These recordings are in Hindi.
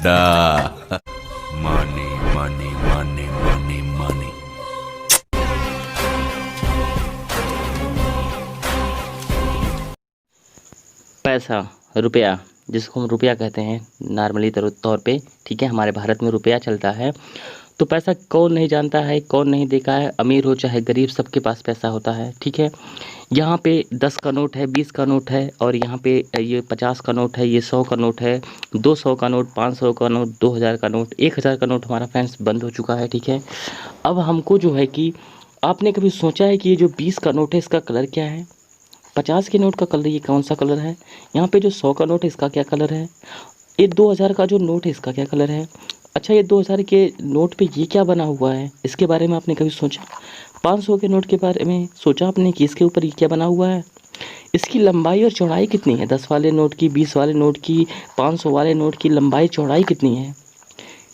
बेटा। Money money money money money. पैसा, रुपया, जिसको हम रुपया कहते हैं नॉर्मली तौर पे, ठीक है, हमारे भारत में रुपया चलता है। तो पैसा कौन नहीं जानता है, कौन नहीं देखा है, अमीर हो चाहे गरीब, सबके पास पैसा होता है, ठीक है। यहाँ पे 10 का नोट है, 20 का नोट है, और यहाँ पे ये 50 का नोट है, ये 100 का नोट है, 200 का नोट, 500 का नोट, 2000 का नोट, 1000 का नोट हमारा फ्रेंड्स बंद हो चुका है, ठीक है। अब हमको जो है कि आपने कभी सोचा है कि ये जो 20 का नोट है इसका कलर क्या है, 50 के नोट का कलर ये कौन सा कलर है, यहाँ पे जो 100 का नोट है इसका क्या कलर है, ये 2000 का जो नोट है इसका क्या कलर है। अच्छा, ये 2000 के नोट पे ये क्या बना हुआ है, इसके बारे में आपने कभी सोचा। 500 के नोट के बारे में सोचा आपने कि इसके ऊपर ये क्या बना हुआ है, इसकी लंबाई और चौड़ाई कितनी है, 10 वाले नोट की, 20 वाले नोट की, 500 वाले नोट की लंबाई चौड़ाई कितनी है,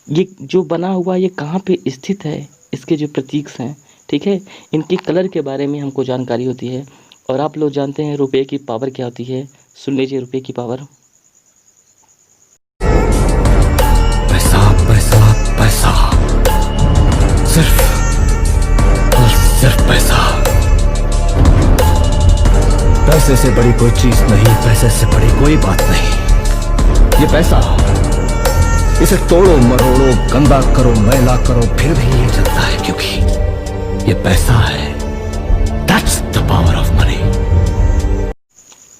ये जो बना हुआ ये कहाँ पे स्थित है, इसके जो प्रतीक हैं, ठीक है, इनके कलर के बारे में हमको जानकारी होती है। और आप लोग जानते हैं रुपये की पावर क्या होती है, सुन लीजिए रुपये की पावर। पैसा पैसा पैसा, सिर्फ और सिर्फ पैसा। पैसे से बड़ी कोई चीज नहीं, पैसे से बड़ी कोई बात नहीं। ये पैसा, इसे तोड़ो मरोड़ो, गंदा करो मैला करो, फिर भी ये चलता है, क्योंकि ये पैसा है। That's the power of money.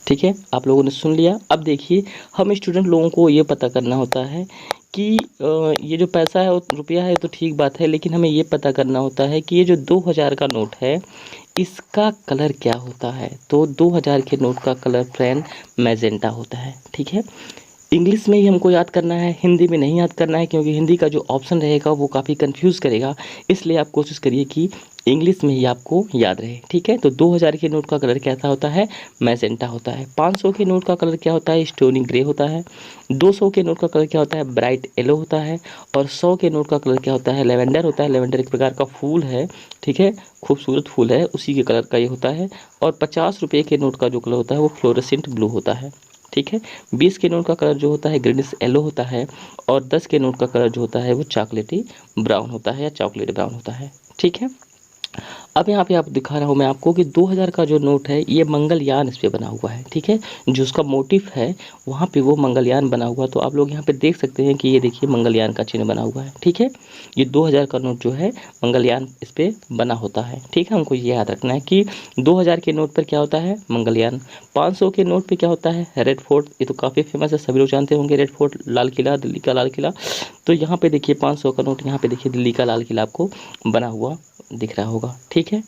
ठीक है, आप लोगों ने सुन लिया। अब देखिए, हम स्टूडेंट लोगों को ये पता करना होता है कि ये जो पैसा है, रुपया है, तो ठीक बात है, लेकिन हमें ये पता करना होता है कि ये जो 2000 का नोट है इसका कलर क्या होता है। तो 2000 के नोट का कलर फ्रेंड मैजेंटा होता है, ठीक है। इंग्लिश में ही हमको याद करना है, हिंदी में नहीं याद करना है, क्योंकि हिंदी का जो ऑप्शन रहेगा वो काफ़ी कंफ्यूज करेगा, इसलिए आप कोशिश करिए कि इंग्लिश में ही आपको याद रहे, ठीक है। तो 2000 के नोट का कलर कैसा होता है, मैजेंटा होता है। 500 के नोट का कलर क्या होता है, स्टोनी ग्रे होता है। 200 के नोट का कलर क्या होता है, ब्राइट येलो होता है। और 100 के नोट का कलर क्या होता है, लेवेंडर होता है। लेवेंडर एक प्रकार का फूल है, ठीक है, खूबसूरत फूल है, उसी के कलर का ये होता है। और 50 रुपये के नोट का जो कलर होता है वो फ्लोरेसेंट ब्लू होता है, ठीक है। 20 के नोट का कलर जो होता है ग्रीनिश येलो होता है। और 10 के नोट का कलर जो होता है वो चॉकलेटी ब्राउन होता है, या चॉकलेट ब्राउन होता है, ठीक है। अब यहाँ पे आप दिखा रहा हूँ मैं आपको कि 2000 का जो नोट है ये मंगलयान इस पे बना हुआ है, ठीक है। जो उसका मोटिव है वहाँ पे वो मंगलयान बना हुआ, तो आप लोग यहाँ पे देख सकते हैं कि ये देखिए मंगलयान का चिन्ह बना हुआ है, ठीक है। ये 2000 का नोट जो है मंगलयान इस पे बना होता है, ठीक है। हमको ये याद रखना है कि 2000 के नोट पर क्या होता है, मंगलयान। 500 के नोट पे क्या होता है, रेड फोर्ट, ये तो काफ़ी फेमस है, सभी लोग जानते होंगे रेड फोर्ट, लाल किला, दिल्ली का लाल किला। तो यहाँ पे देखिए 500 का नोट, यहाँ पे देखिए दिल्ली का लाल किला आपको बना हुआ दिख रहा होगा, ठीक है।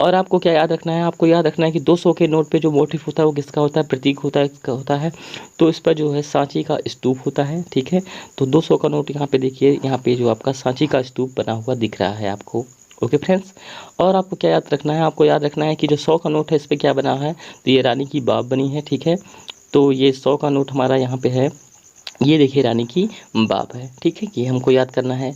और आपको क्या याद रखना है, आपको याद रखना है कि 200 के नोट पे जो मोटिव होता है वो किसका होता है, प्रतीक होता है, इसका होता है। तो इस पर जो है सांची का स्तूप होता है, ठीक है। तो 200 का नोट यहाँ पे देखिए, यहाँ पे जो आपका सांची का स्तूप बना हुआ दिख रहा है आपको, ओके फ्रेंड्स। और आपको क्या याद रखना है, आपको याद रखना है कि जो 100 का नोट है इस पर क्या बना है, तो ये रानी की बाब बनी है, ठीक है। तो ये 100 का नोट हमारा यहाँ पे है, ये देखिए रानी की बाब है, ठीक है, ये हमको याद करना है।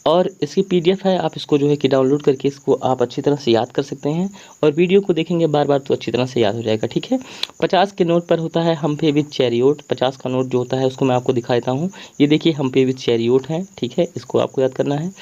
और इसकी पीडीएफ है, आप इसको जो है कि डाउनलोड करके इसको आप अच्छी तरह से याद कर सकते हैं, और वीडियो को देखेंगे बार बार तो अच्छी तरह से याद हो जाएगा, ठीक है। 50 के नोट पर होता है हम पे विद चैरियोट। 50 का नोट जो होता है उसको मैं आपको दिखा देता हूँ, ये देखिए हम पे विद चैरियोट है, ठीक है, इसको आपको याद करना है।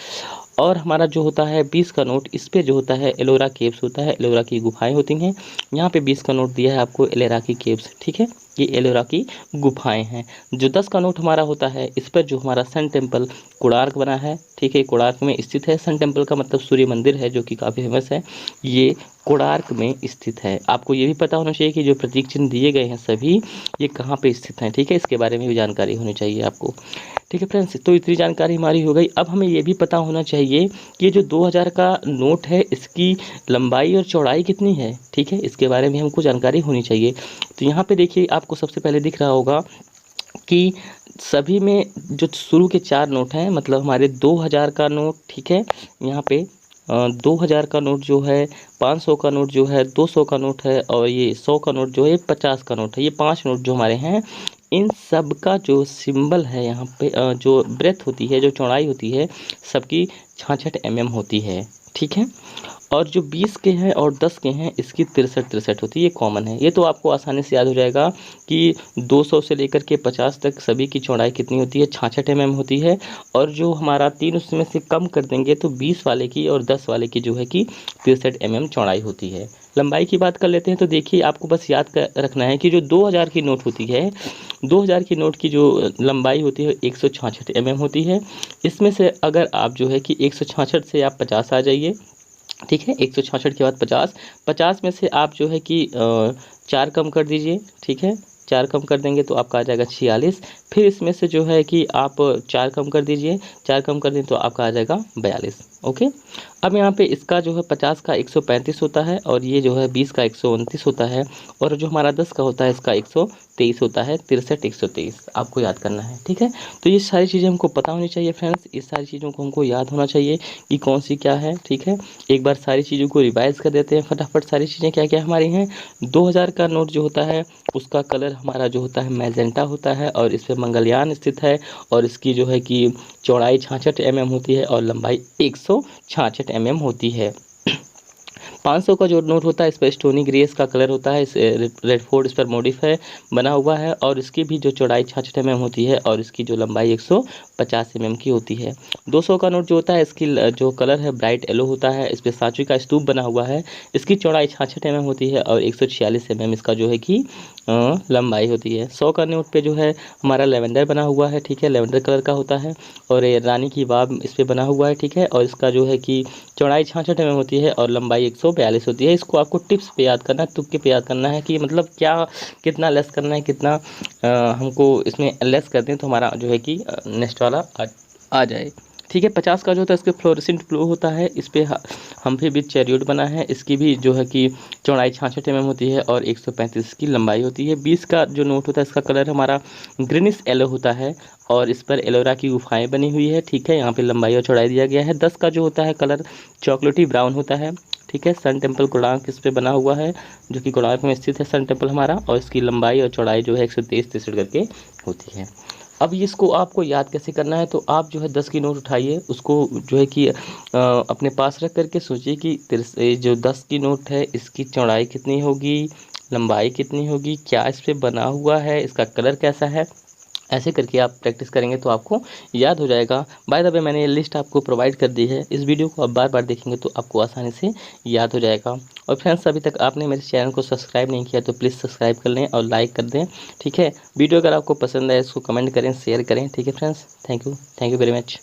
और हमारा जो होता है 20 का नोट, इस पे जो होता है एलोरा केव्स होता है, एलोरा की गुफाएं होती हैं। यहाँ पे 20 का नोट दिया है आपको एलोरा की केव्स, ठीक है, ये एलोरा की गुफाएं हैं। जो 10 का नोट हमारा होता है इस पर जो हमारा सन टेम्पल कोणार्क बना है, ठीक है, कोणार्क में स्थित है। सन टेम्पल का मतलब सूर्य मंदिर है, जो कि काफ़ी फेमस है, ये कोणार्क में स्थित है। आपको ये भी पता होना चाहिए कि जो प्रतीक चिन्ह दिए गए हैं सभी ये कहाँ पे स्थित हैं, ठीक है, इसके बारे में भी जानकारी होनी चाहिए आपको, ठीक है फ्रेंड्स। तो इतनी जानकारी हमारी हो गई। अब हमें ये भी पता होना चाहिए कि ये जो 2000 का नोट है इसकी लंबाई और चौड़ाई कितनी है, ठीक है, इसके बारे में हमको जानकारी होनी चाहिए। तो यहाँ पे देखिए आपको सबसे पहले दिख रहा होगा कि सभी में जो शुरू के 4 नोट हैं, मतलब हमारे 2000 का नोट, ठीक है, यहाँ पे 2000 का नोट जो है, 500 का नोट जो है, 200 का नोट है, और ये 100 का नोट जो है, 50 का नोट है, ये 5 नोट जो हमारे हैं, इन सब का जो सिंबल है यहाँ पे जो ब्रेथ होती है, जो चौड़ाई होती है, सबकी 66 mm होती है, ठीक है। और जो 20 के हैं और 10 के हैं इसकी 63 होती है, ये कॉमन है। ये तो आपको आसानी से याद हो जाएगा कि 200 से लेकर के 50 तक सभी की चौड़ाई कितनी होती है, 66 mm होती है। और जो हमारा 3 उसमें से कम कर देंगे तो 20 वाले की और 10 वाले की जो है कि 63 mm चौड़ाई होती है। लंबाई की बात कर लेते हैं तो देखिए आपको बस याद रखना है कि जो 2000 की नोट होती है, 2000 की नोट की जो लंबाई होती है 166 mm होती है। इसमें से अगर आप जो है कि 166 से आप 50 आ जाइए, ठीक है, 166 के बाद 50, 50 में से आप जो है कि 4 कम कर दीजिए, ठीक है, 4 कम कर देंगे तो आपका आ जाएगा 46। फिर इसमें से जो है कि आप 4 कम कर दीजिए, 4 कम कर दें तो आपका आ जाएगा 42। ओके, अब यहाँ पे इसका जो है 50 का 135 होता है और ये जो है 20 का 129 होता है और जो हमारा 10 का होता है इसका 123 होता है, 63 123 आपको याद करना है, ठीक है। तो ये सारी चीज़ें हमको पता होनी चाहिए फ्रेंड्स, इस सारी चीज़ों को हमको याद होना चाहिए कि कौन सी क्या है, ठीक है। एक बार सारी चीज़ों को रिवाइज़ कर देते हैं फटाफट, सारी चीज़ें क्या क्या हमारी हैं। 2000 का नोट जो होता है उसका कलर हमारा जो होता है मैजेंटा होता है और इस पर मंगलयान स्थित है और इसकी जो है कि चौड़ाई 66 mm होती है और लंबाई 166 mm होती है। 500 का जो नोट होता है इस पर स्टोनी ग्रेस का कलर होता है, इस रेडफोर्ड इस पर मोडिफाई बना हुआ है और इसकी भी जो चौड़ाई 66 mm होती है और इसकी जो लंबाई 150 mm की होती है। 200 का नोट जो होता है इसकी जो कलर है ब्राइट येलो होता है, इस पर सांची का स्तूप बना हुआ है, इसकी चौड़ाई 66 mm होती है और 146 mm इसका जो है कि लंबाई होती है। 100 का नोट पे जो है हमारा लेवेंडर बना हुआ है, ठीक है, लेवेंडर कलर का होता है और ये रानी की बाब इस पर बना हुआ है, ठीक है, और इसका जो है कि चौड़ाई 66 mm होती है और लंबाई 142 होती है। इसको आपको टिप्स पे याद करना है, तुक्के पे याद करना है कि मतलब क्या कितना लेस करना है, कितना हमको इसमें लेस कर दें तो हमारा जो है कि नेक्स्ट वाला आ जाए, ठीक है। 50 का जो होता है इसके फ्लोरेसेंट ब्लू होता है, इस पर हम्फ्री बीच चैरियट बना है, इसकी भी जो है कि चौड़ाई 66 mm होती है और 135 की लंबाई होती है। 20 का जो नोट होता है इसका कलर हमारा ग्रीनिश येलो होता है और इस पर एलोरा की गुफाएं बनी हुई है, ठीक है, यहाँ पे लंबाई और चौड़ाई दिया गया है। 10 का जो होता है कलर चॉकलेटी ब्राउन होता है, ठीक है, सन टेम्पल कोणार्क इस पर बना हुआ है जो कि कोणार्क में स्थित है सन टेम्पल हमारा और इसकी लंबाई और चौड़ाई जो है 123 करके होती है। अब इसको आपको याद कैसे करना है, तो आप जो है 10 की नोट उठाइए, उसको जो है कि अपने पास रख करके सोचिए कि जो 10 की नोट है इसकी चौड़ाई कितनी होगी, लंबाई कितनी होगी, क्या इस पर बना हुआ है, इसका कलर कैसा है। ऐसे करके आप प्रैक्टिस करेंगे तो आपको याद हो जाएगा। बाय द वे मैंने ये लिस्ट आपको प्रोवाइड कर दी है, इस वीडियो को आप बार बार देखेंगे तो आपको आसानी से याद हो जाएगा। और फ्रेंड्स अभी तक आपने मेरे चैनल को सब्सक्राइब नहीं किया तो प्लीज़ सब्सक्राइब कर लें और लाइक कर दें, ठीक है। वीडियो अगर आपको पसंद है इसको कमेंट करें, शेयर करें, ठीक है friends. Thank you very much.